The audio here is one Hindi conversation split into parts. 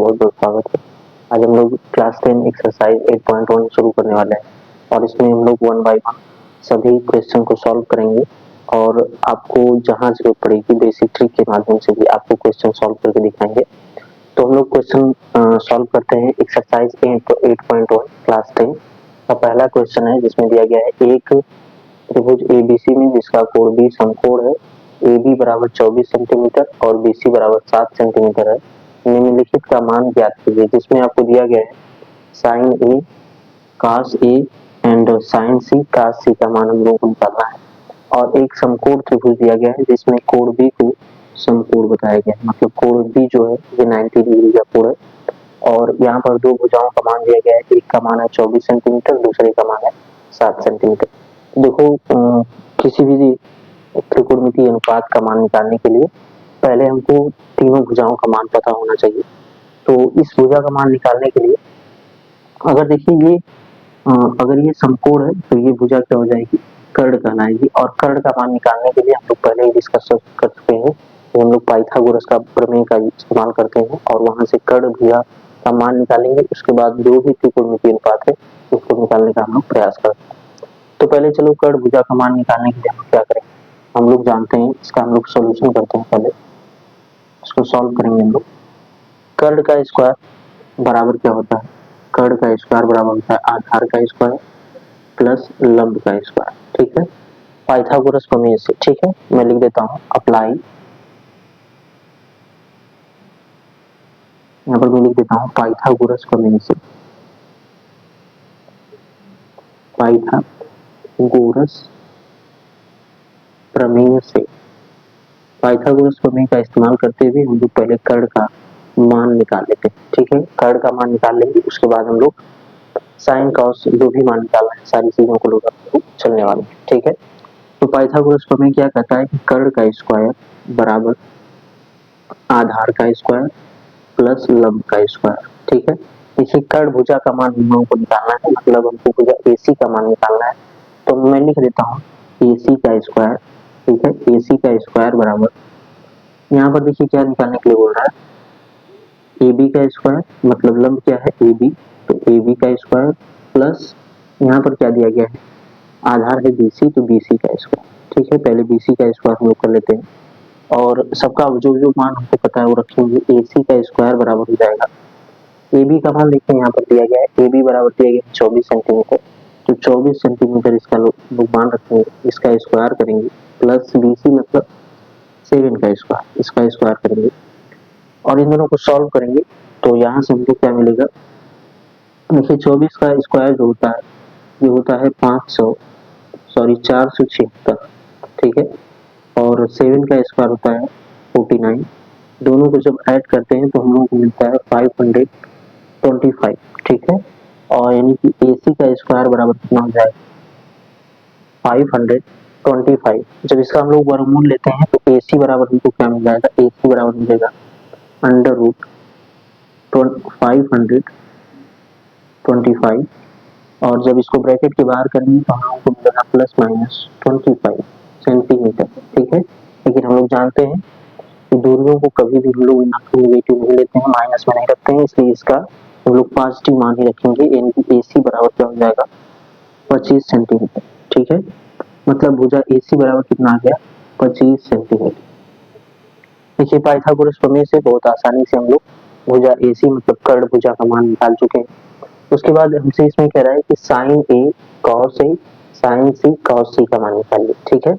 बहुत बहुत स्वागत है। आज हम लोग क्लास 10 एक्सरसाइज 8.1 शुरू करने वाले हैं और इसमें हम लोग वन बाय वन सभी क्वेश्चन को सॉल्व करेंगे और आपको जहां जरूरत पड़ेगी बेसिक ट्रिक के माध्यम से भी आपको क्वेश्चन सॉल्व करके दिखाएंगे। तो हम लोग क्वेश्चन सॉल्व करते हैं। एक्सरसाइज 8.1 क्लास 10 का पहला क्वेश्चन है जिसमें दिया गया है एक त्रिभुज एबीसी में जिसका कोण बी समकोण है। AB बराबर 24 सेंटीमीटर और BC बराबर 7 सेंटीमीटर है। निम्नलिखित का मान ज्ञात कीजिए, जिसमें आपको दिया गया है sine A cos A and sine C cos C का मान हम लोगों को निकालना है और एक समकोण त्रिभुज दिया गया है जिसमें कोण B को समकोण बताया गया है, मतलब कोण B जो है ये 90 डिग्री का कोण है और यहाँ पर दो भुजाओं का मान दिया गया है। एक का मान है 24 सेंटीमीटर, दूसरे का मान है 7 सेंटीमीटर। देखो किसी भी त्रिकोणमितीय अनुपात का मान निकालने के लिए पहले हमको तीनों भुजाओं का मान पता होना चाहिए। तो इस भुजा का मान निकालने के लिए अगर देखिए ये अगर ये समकोण है तो ये भुजा क्या हो जाएगी, कर्ण कहलाएगी। और कर्ण का मान निकालने के लिए हम लोग पहले ही डिस्कस कर चुके हैं, तो हम लोग पाइथागोरस का प्रमेय का इस्तेमाल करते हैं और वहां से कर्ण भुजा का मान निकालेंगे। उसके बाद जो भी त्रिकोणमितीय अनुपात है उसको निकालने का हम लोग प्रयास करते हैं। तो पहले चलो कर्ण भुजा का मान निकालने के लिए हम क्या करें, हम लोग जानते हैं इसका हम लोग सॉल्यूशन करते हैं। पहले इसको सॉल्व करेंगे हम लोग। कर्ण का स्क्वायर बराबर क्या होता है, कर्ण का स्क्वायर बराबर होता है आधार का स्क्वायर प्लस लंब का स्क्वायर। ठीक है, पाइथागोरस प्रमेय से। ठीक है, मैं लिख देता हूँ अप्लाई, यहाँ पर मैं लिख देता हूँ पाइथागोरस प्रमेय से। पाइथागोरस प्रमेय से, पाइथागोरस प्रमेय का इस्तेमाल करते हुए हम लोग पहले कर्ण का मान निकाल लेते हैं। ठीक है, कर्ण का मान निकाल लेंगे, उसके बाद हम लोग साइन कॉस जो भी मान निकालना है सारी चीजों को लोग चलने वाले हैं। ठीक है, तो पाइथागोरस प्रमेय क्या कहता है कि कर्ण का स्क्वायर बराबर आधार का स्क्वायर प्लस लंब का स्क्वायर। ठीक है, इसी कर्ण भुजा का मान हम लोगों को निकालना है, मतलब हमको भुजा AC का मान निकालना है। तो मैं लिख देता हूँ AC का स्क्वायर। ठीक है, AC का स्क्वायर बराबर, यहाँ पर देखिए क्या निकालने के लिए बोल रहा है, AB का स्क्वायर, मतलब लंब क्या है AB, तो AB का स्क्वायर प्लस यहाँ पर क्या दिया गया है, आधार है BC, तो BC का स्क्वायर। ठीक है, पहले BC का स्क्वायर हम लोग कर लेते हैं और सबका जो जो मान हमको पता है वो रखेंगे। AC का स्क्वायर बराबर हो जाएगा, AB का मान देखते हैं यहाँ पर दिया गया है, AB बराबर दिया गया है 24 सेंटीमीटर, तो 24 सेंटीमीटर इसका लोग मान रखेंगे, इसका स्क्वायर करेंगे प्लस BC मतलब 7 का स्क्वायर, इसका स्क्वायर करेंगे और इन दोनों को सॉल्व करेंगे। तो यहाँ से हमको क्या मिलेगा, देखिए 24 का स्क्वायर जो होता है ये होता है 476। ठीक है, और 7 का स्क्वायर होता है 49। दोनों को जब ऐड करते हैं तो हम लोगों को मिलता है 525। ठीक है, और यानी कि AC का स्क्वायर बराबर कितना हो जाएगा 525। जब इसका हम लोग वर्गमूल लेते हैं तो AC बराबर हमको क्या मिल जाएगा, AC बराबर मिलेगा अंडर रूट 525 और जब इसको ब्रैकेट के बाहर करेंगे तो हम लोगों को मिलेगा प्लस माइनस 25 सेंटीमीटर। ठीक है, लेकिन हम लोग जानते हैं कि दूरियों को कभी भी हम लोग नेगेटिव नहीं लेते हैं, माइनस में नहीं रखते हैं, इसलिए इसका हम लोग पॉजिटिव मान ही रखेंगे, यानी कि AC बराबर क्या हो जाएगा 25 सेंटीमीटर। ठीक है, मतलब भुजा AC बराबर कितना आ गया 25 सेंटीमीटर। देखिए पाइथागोरस प्रमेय से बहुत आसानी से हम लोग भुजा AC मतलब कर्ण भुजा का मान निकाल चुके हैं। उसके बाद हमसे इसमें कह रहा है कि sine A cos A sine C cos C का मान निकालिए। ठीक है,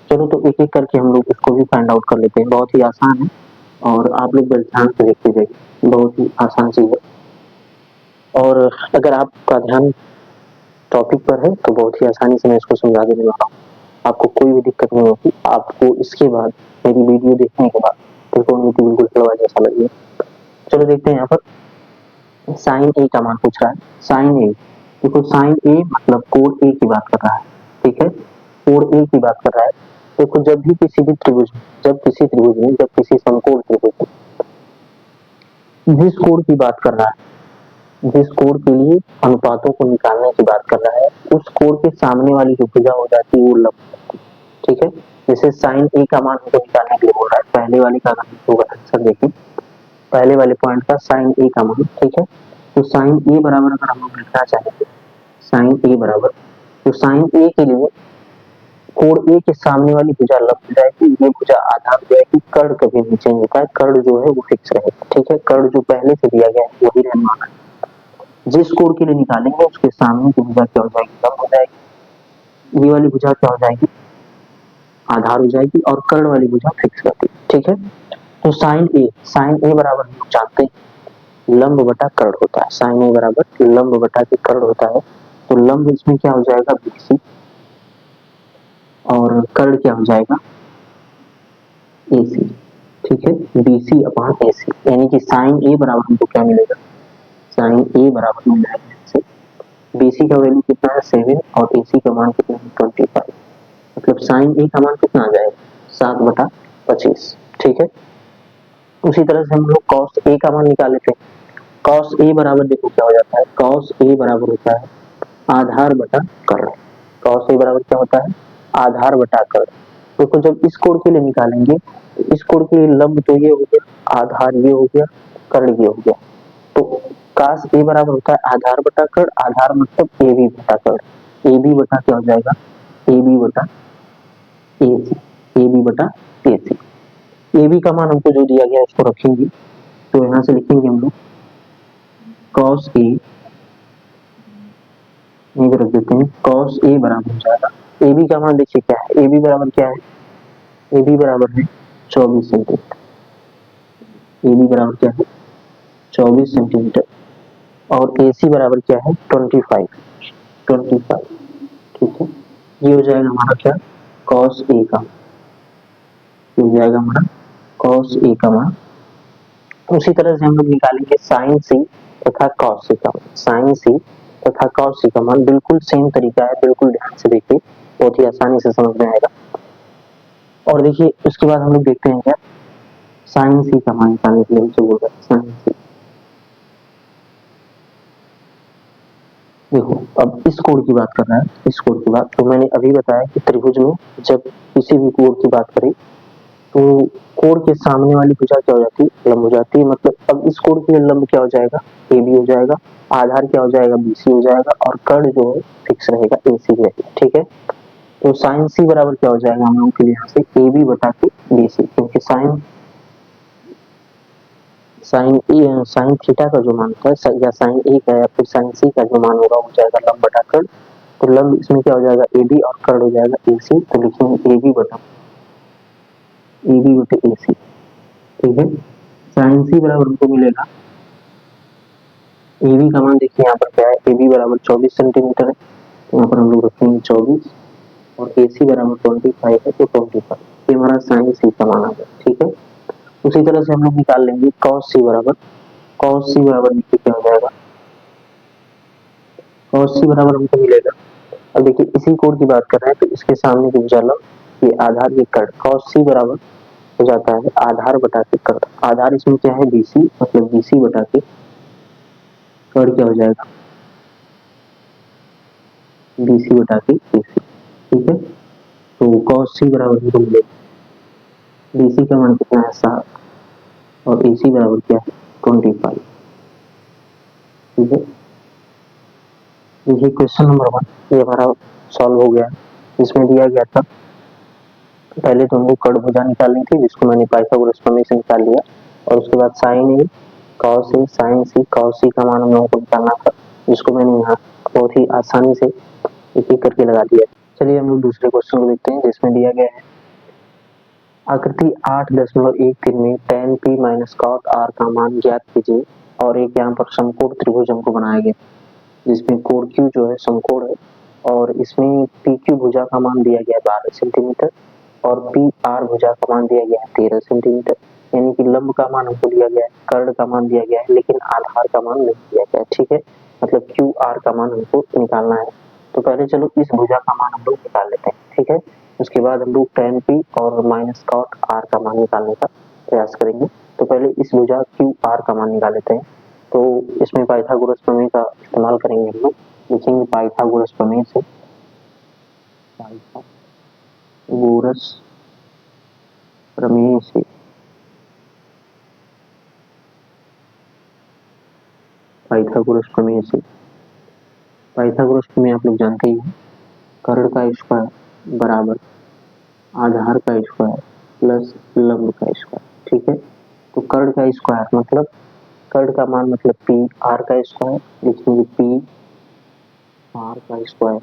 चलो तो एक एक करके हम लोग इसको भी फाइंड आउट कर लेते हैं, बहुत ही आसान है और आप लोग बस ध्यान से देखते जाइए, बहुत ही आसान चीज है और अगर आपका ध्यान टॉपिक पर है तो बहुत ही आसानी से मैं इसको समझा देने वाला हूँ, आपको कोई भी दिक्कत नहीं होगी। आपको इसके बाद मेरी वीडियो देखने के बाद त्रिकोणमिति बिल्कुल हलवा जैसा लगेगा। चलो देखते हैं, यहाँ पर साइन A का मान पूछ रहा है। साइन A, देखो साइन A मतलब कोण A की बात कर रहा है। ठीक है, कोण A की बात कर रहा है। देखो जब भी किसी भी त्रिभुज में, जब किसी समकोण त्रिभुज में जिस कोण की बात कर रहा है, जिस कोण के लिए अनुपातों को निकालने की बात कर रहा है, उस कोण के सामने वाली जो भुजा हो जाती है वो लंब। ठीक है, जैसे साइन A का मान हमको निकालने के लिए बोल रहा है, पहले वाले का होगा आंसर देखिए, पहले वाले पॉइंट का साइन ए का मान, ठीक है। तो साइन ए बराबर अगर हम लोग लिखना चाहेंगे साइन ए बराबर, तो साइन ए के लिए कोण ए के सामने वाली भुजा लंब हो जाएगी, ये भुजा आधार हो जाएगी, कर्ण कभी नहीं चेंज होता है, कर्ण जो है वो फिक्स रहेगा, ठीक है। कर्ण जो पहले से दिया गया है वही रहने वाला है। जिस कोण के लिए निकालेंगे उसके सामने की भुजा क्या हो जाएगी, लंब हो जाएगी, ये वाली भुजा क्या हो जाएगी, आधार हो जाएगी, और कर्ण वाली भुजा फिक्स रहती है, ठीक है। तो साइन ए बराबर हम लोग जानते हैं लंब बटा कर्ण होता है, साइन ए बराबर लंब बटा के कर्ण होता है। तो लंब इसमें क्या हो जाएगा, बीसी, और कर्ण क्या हो जाएगा, एसी, ठीक है। बीसी अपॉन एसी, यानी कि साइन ए बराबर हमको क्या मिलेगा, साइन ए बराबर मिल जाएगा से बीसी का वैल्यू कितना है 7 और एसी का मान कितना है 25, मतलब साइन ए का मान कितना आ जाएगा 7/25, ठीक है। उसी तरह से हम लोग कॉस ए का मान निकाल लेते हैं। कॉस ए बराबर देखो क्या हो जाता है, कॉस ए बराबर होता है आधार बटा कर्ण। कॉस ए बराबर क्या होता है, आधार बटा कर्ण। देखो जब इस कोण के लिए निकालेंगे तो इस कोण के लिए लंब तो ये हो गया, आधार ये हो गया, कर्ण ये हो गया। तो काश ए बराबर होता है आधार बटा कर्ण, आधार मतलब ए बी बटा कर्ण, ए बी बटा क्या हो जाएगा, ए बी बटा ए सी, ए बी बटा ए सी। ए बी का मान हमको जो दिया गया उसको रखेंगे, तो यहाँ से लिखेंगे हम लोग कॉस ए, ये रख देते हैं, कॉस ए बराबर हो जाएगा, ए बी का मान देखिए क्या है, ए बी बराबर क्या है, ए बी बराबर है 24 सेंटीमीटर, ए बी बराबर क्या है 24 सेंटीमीटर, और ए सी बराबर क्या है 25, ठीक है। ये हो जाएगा हमारा क्या, कॉस ए का, ये हो जाएगा हमारा कॉस ए का मान। उसी तरह से हम लोग निकालेंगे साइन सी तथा कॉस सी का मान, साइन सी तथा कॉस सी का मान बिल्कुल सेम तरीका है, बिल्कुल ध्यान से देखिए, बहुत ही आसानी से समझ में आएगा। और देखिए उसके बाद हम लोग देखते हैं क्या, साइन सी का मान निकालने के लिए जो होगा साइन सी, देखो अब इस कोण की बात कर रहा है, इस कोण की बात, तो मैंने अभी बताया कि त्रिभुज में जब किसी भी कोण की बात करें तो कोण के सामने वाली भुजा क्या हो जाती है, लंब हो जाती है। मतलब अब इस कोण के लिए लंब क्या हो जाएगा, ए बी हो जाएगा, आधार क्या हो जाएगा, बी सी हो जाएगा, और कर्ण जो है फिक्स रहेगा, ए सी रहेगा, ठीक है। तो साइन सी बराबर क्या हो जाएगा हम लोगों के लिए यहाँ से ए बी बटा के बी सी, क्योंकि साइन साइन ए साइन थीटा का जो मान होता है या साइन ए का या फिर साइन सी का जो मान होगा वो जाएगा लंब बटा कर्ण। तो लंब इसमें क्या हो जाएगा ए बी, और कर्ण हो जाएगा ए सी, तो लिखेंगे ए बी बटे ए सी, ठीक है। साइन सी बराबर हमको मिलेगा, ए बी का मान देखिए यहाँ पर क्या है, ए बी बराबर 24 सेंटीमीटर है, तो यहाँ पर हम लोग रखेंगे 24, और ए सी बराबर 25 है, तो 25 ये हमारा साइन सी का मान आ गया, ठीक है। उसी तरह से हम लोग निकाल लेंगे कॉस सी बराबर, कॉस सी बराबर देखिए क्या हो जाएगा, कॉस सी बराबर हमको मिलेगा, अब देखिए इसी कोण की बात कर रहे हैं तो इसके सामने की भुजा लंब, ये आधार ये कर्ण, कॉस सी बराबर हो जाता है आधार बटा के कर्ण, आधार इसमें क्या है बीसी, मतलब बीसी बटा के कर्ण क्या हो जाएगा बीसी बटा के एसी, ठीक है। तो कॉस सी बराबर हमको मिलेगा, बीसी का मान कितना है 7, और एसी बराबर क्या है 25, ठीक है। देखिए क्वेश्चन नंबर 1 ये हमारा सॉल्व हो गया, इसमें दिया गया था पहले तो हमको कर्ण भुजा निकालनी थी जिसको मैंने पाइथागोरस प्रमेय से निकाल लिया, और उसके बाद sign A, cos A, sign C, cos सी का मान हम लोगों को निकालना था, जिसको मैंने यहाँ बहुत ही आसानी से एक एक करके लगा दिया। चलिए हम लोग दूसरे क्वेश्चन को देखते हैं जिसमें दिया गया है आकृति 8.13 में tan p minus cot r का मान ज्ञात कीजिए, और एक यहाँ पर समकोण त्रिभुज हमको बनाया गया जिसमें कोण Q जो है समकोण है, और इसमें PQ भुजा का मान दिया गया 12 सेंटीमीटर, और PR भुजा का मान दिया गया है 13 सेंटीमीटर, यानी कि लंब का मान हमको दिया गया है, कर्ण का मान दिया गया है, लेकिन आधार का मान नहीं दिया गया है, ठीक है। मतलब QR का मान हमको निकालना है। तो पहले चलो इस भुजा का मान हम लोग निकाल लेते हैं, ठीक है। उसके बाद हम लोग tan p और माइनस cot r का मान निकालने का प्रयास करेंगे। तो पहले इस भुजा QR का मान निकाल लेते हैं। तो इसमें पाइथागोरस प्रमेय का इस्तेमाल करेंगे हम लोग, लिखेंगे पाइथागोरस प्रमेय से, पाइथागोरस प्रमेय से पाइथागोरस प्रमेय से। पाइथागोरस प्रमेय आप लोग जानते ही हैं, कर्ण का स्क्वायर बराबर आधार का स्क्वायर प्लस लंब का स्क्वायर। ठीक है, तो कर्ण का स्क्वायर मतलब कर्ण का मान मतलब पी आर का स्क्वायर, लिखेंगे पी आर का स्क्वायर,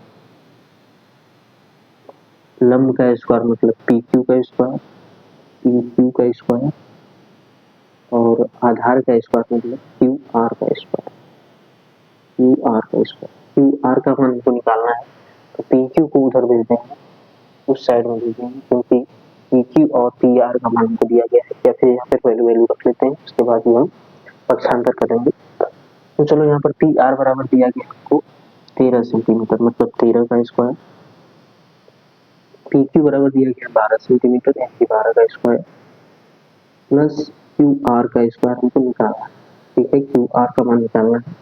लंब का स्क्वायर मतलब पी क्यू का स्क्वायर, पी क्यू का स्क्वायर, और आधार का स्क्वायर मतलब क्यू आर का स्क्वायर, क्यू आर का स्क्वायर। क्यू आर का मान हमको निकालना है, तो पी क्यू को उधर भेज देंगे, उस साइड में भेज देंगे, क्योंकि पी क्यू और पी आर का मान हमको दिया गया है, या फिर यहाँ पे वैल्यू रख लेते हैं, उसके बाद ही हम पक्षांतर करेंगे। तो चलो यहाँ पर पी आर बराबर दिया गया हमको 13 सेंटीमीटर, मतलब 13 का स्क्वायर, पी क्यू बराबर दिया गया 12 सेंटीमीटर, यानी 12 का स्क्वायर, प्लस क्यू आर का स्क्वायर हमको निकालना है। ठीक है, क्यू आर का मान निकालना है,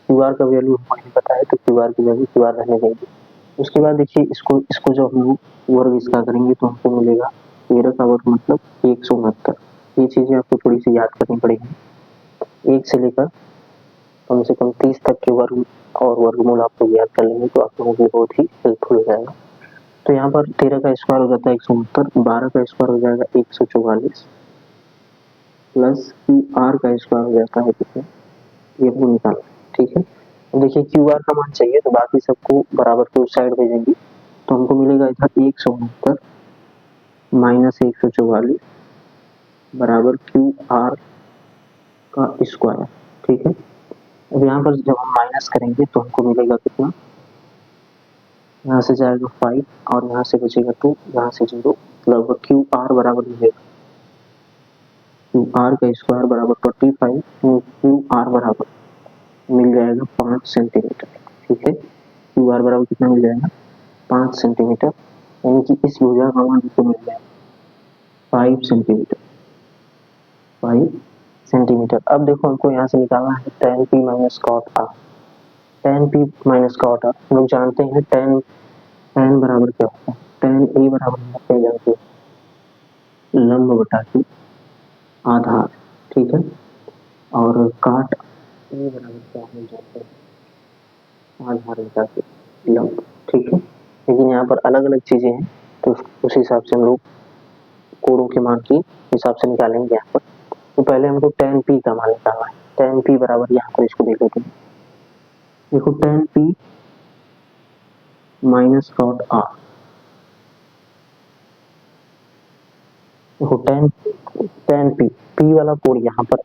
क्यू आर का वैल्यू हमको नहीं पता है, तो क्यू आर की वैल्यू क्यू आर रहने देंगे। उसके बाद देखिए इसको इसको जब हम वर्ग इसका करेंगे तो हमको मिलेगा 13 का वर्ग मतलब 169। ये चीजें आपको थोड़ी सी याद करनी पड़ेगी, 1 से लेकर कम से कम 30 तक के वर्ग और वर्गमूल आप लोग याद कर लेंगे तो आप लोगों को बहुत ही हेल्पफुल हो जाएगा। तो यहाँ पर 13 का स्क्वायर हो जाता है 169, 12 का स्क्वायर हो जाएगा 144, प्लस क्यू आर का स्क्वायर हो जाता है कितना, ये हमको निकालना है। ठीक है, देखिए क्यू आर का मान चाहिए तो बाकी सबको बराबर के उस साइड भेजेंगे, तो हमको मिलेगा इधर 169 माइनस 144 बराबर क्यू आर का स्क्वायर। ठीक है, अब यहाँ पर जब हम माइनस करेंगे तो हमको मिलेगा कितना, यहाँ से जाएगा 5 और यहाँ से बचेगा 2, यहाँ से 0, मतलब क्यू आर बराबर मिलेगा क्यू आर का स्क्वायर बराबर 45, क्यू आर बराबर मिल जाएगा 5 सेंटीमीटर। ठीक है, क्यू आर बराबर कितना मिल जाएगा 5 सेंटीमीटर, यानी कि इस भुजा का मान हमको मिल जाएगा 5 सेंटीमीटर, 5 सेंटीमीटर। अब देखो हमको यहाँ से निकालना है tan p minus cot R, tan p minus cot R हम लोग जानते हैं tan बराबर क्या होता है, tan a बराबर होता है जानते हैं लंब बटा के आधार। ठीक है, और काट a बराबर क्या हम जानते हैं आधार बटा के लंब। ठीक है, लेकिन यहाँ पर अलग अलग चीजें हैं, तो उस हिसाब से हम लोग कोणों के मान की हिसाब से निकालेंगे यहाँ पर। तो पहले हमको tan p का मान निकालना है, tan p बराबर यहाँ पर इसको देख लेते हैं, देखो tan p minus cot R, देखो tan p p वाला कोण यहाँ पर,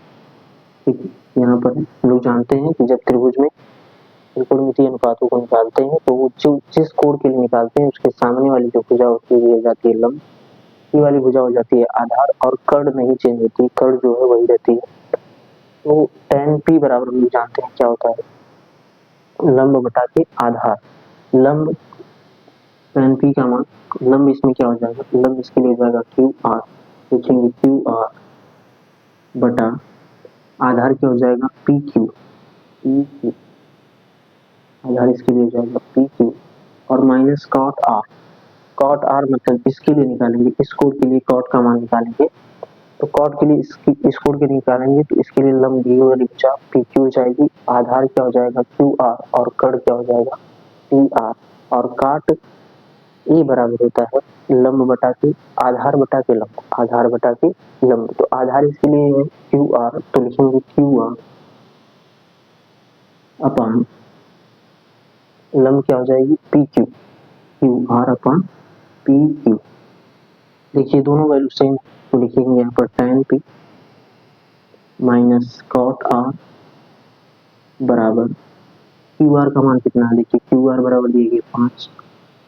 ठीक है, यहाँ पर हम लोग जानते हैं कि जब त्रिभुज में त्रिकोणमितीय अनुपातों को निकालते हैं तो वो जो जिस कोण के लिए निकालते हैं उसके सामने वाली जो भुजा होती है हो जाती है लंब, ये वाली भुजा हो जाती है आधार, और कर्ण नहीं चेंज होती, कर्ण जो है वही रहती है। तो tan p बराबर हम लोग जानते हैं क्या होता है लंब बटा के आधार, लंब tan p का मान, लंब इसमें क्या हो जाएगा, लंब इसके लिए हो जाएगा क्यू आर, लिखेंगे क्यू आर बटा आधार क्या हो जाएगा पी क्यू, आधार इसके लिए हो जाएगा पी क्यू, और minus cot R, cot R मतलब इसके लिए निकालेंगे, इस कोण के लिए कॉट का मान निकालेंगे, तो कॉट के लिए इस कोण के निकालेंगे तो इसके लिए लंब दी वाली भुजा पी क्यू हो जाएगी, आधार क्या हो जाएगा क्यू आर, और कर्ण क्या हो जाएगा पी आर, और काट ए बराबर होता है लंब बटा के आधार बटा के लंब, आधार बटा के लंब, तो आधार इसके लिए है क्यू आर, तो लिखेंगे क्यू आर अपान लंब क्या हो जाएगी P Q, Q R upon P Q. देखिए दोनों वैल्यू सेम, तो लिखेंगे यहाँ पर tan p minus cot R बराबर क्यू आर का मान कितना है, देखिए क्यू आर बराबर दिया गया 5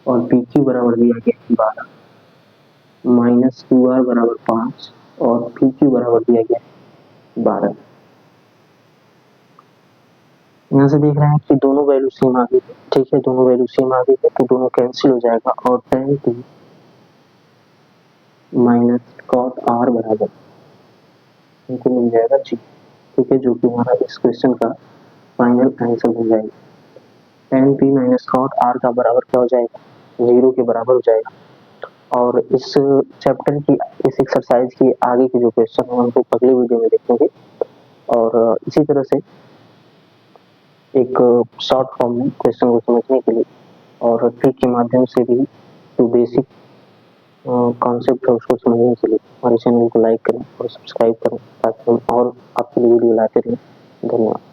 और पी क्यू बराबर दिया गया 12, माइनस क्यू आर बराबर 5 और पी क्यू बराबर दिया गया 12। यहाँ से देख रहे हैं कि दोनों वैल्यू सेम आ गई है। ठीक है, दोनों वैल्यू सेम आ गई है तो दोनों कैंसिल हो जाएगा, और tan p minus cot R बराबर हमको मिल जाएगा जी। ठीक है, जो कि हमारा इस क्वेश्चन का फाइनल आंसर हो जाएगा। tan p minus cot R का बराबर क्या हो जाएगा, 0 के बराबर हो जाएगा। और इस चैप्टर की इस एक्सरसाइज की आगे के जो क्वेश्चन है उनको अगले वीडियो में देखेंगे, और इसी तरह से एक शॉर्ट फॉर्म में क्वेश्चन को समझने के लिए और ट्रिक के माध्यम से भी जो बेसिक कॉन्सेप्ट है उसको समझने के लिए हमारे चैनल को लाइक करें और सब्सक्राइब करें ताकि हम और आपके लिए वीडियो लाते रहें। धन्यवाद।